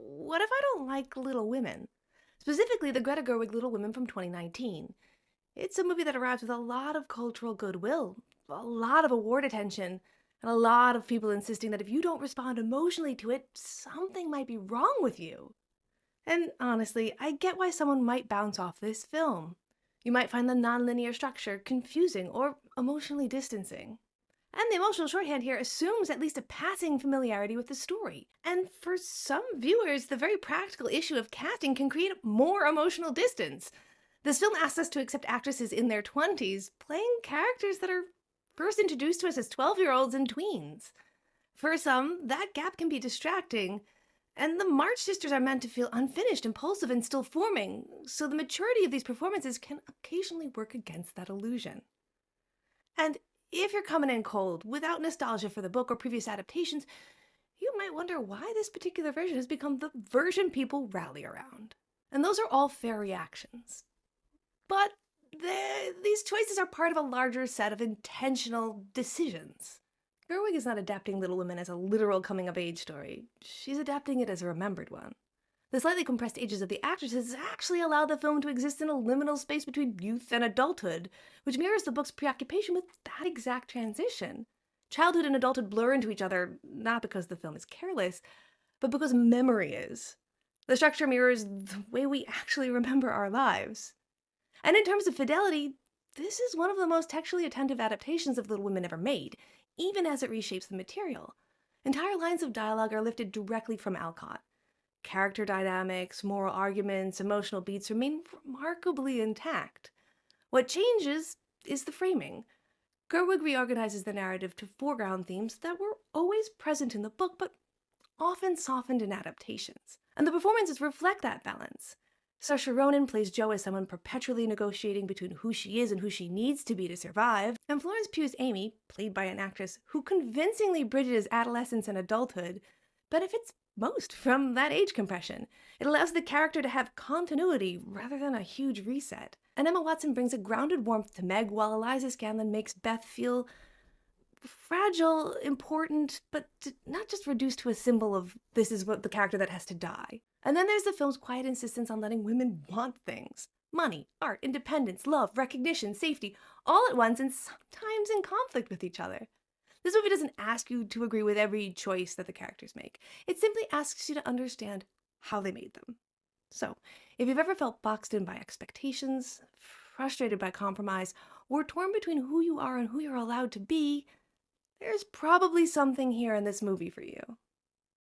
what if I don't like Little Women? Specifically, the Greta Gerwig Little Women from 2019. It's a movie that arrives with a lot of cultural goodwill, a lot of award attention, and a lot of people insisting that if you don't respond emotionally to it, something might be wrong with you. And honestly, I get why someone might bounce off this film. You might find the nonlinear structure confusing or emotionally distancing. And the emotional shorthand here assumes at least a passing familiarity with the story. And for some viewers, the very practical issue of casting can create more emotional distance. This film asks us to accept actresses in their 20s playing characters that are first introduced to us as 12-year-olds and tweens. For some, that gap can be distracting, and the March sisters are meant to feel unfinished, impulsive, and still forming, so the maturity of these performances can occasionally work against that illusion. And if you're coming in cold, without nostalgia for the book or previous adaptations, you might wonder why this particular version has become the version people rally around. And those are all fair reactions. But these choices are part of a larger set of intentional decisions. Gerwig is not adapting Little Women as a literal coming-of-age story. She's adapting it as a remembered one. The slightly compressed ages of the actresses actually allow the film to exist in a liminal space between youth and adulthood, which mirrors the book's preoccupation with that exact transition. Childhood and adulthood blur into each other, not because the film is careless, but because memory is. The structure mirrors the way we actually remember our lives. And in terms of fidelity, this is one of the most textually attentive adaptations of Little Women ever made, even as it reshapes the material. Entire lines of dialogue are lifted directly from Alcott. Character dynamics, moral arguments, emotional beats remain remarkably intact. What changes is the framing. Gerwig reorganizes the narrative to foreground themes that were always present in the book, but often softened in adaptations. And the performances reflect that balance. Saoirse Ronan plays Jo as someone perpetually negotiating between who she is and who she needs to be to survive, and Florence Pugh's Amy, played by an actress who convincingly bridges adolescence and adulthood, benefits most from that age compression. It allows the character to have continuity rather than a huge reset. And Emma Watson brings a grounded warmth to Meg, while Eliza Scanlon makes Beth feel fragile, important, but not just reduced to a symbol of this is what the character that has to die. And then there's the film's quiet insistence on letting women want things. Money, art, independence, love, recognition, safety, all at once and sometimes in conflict with each other. This movie doesn't ask you to agree with every choice that the characters make. It simply asks you to understand how they made them. So, if you've ever felt boxed in by expectations, frustrated by compromise, or torn between who you are and who you're allowed to be, there's probably something here in this movie for you.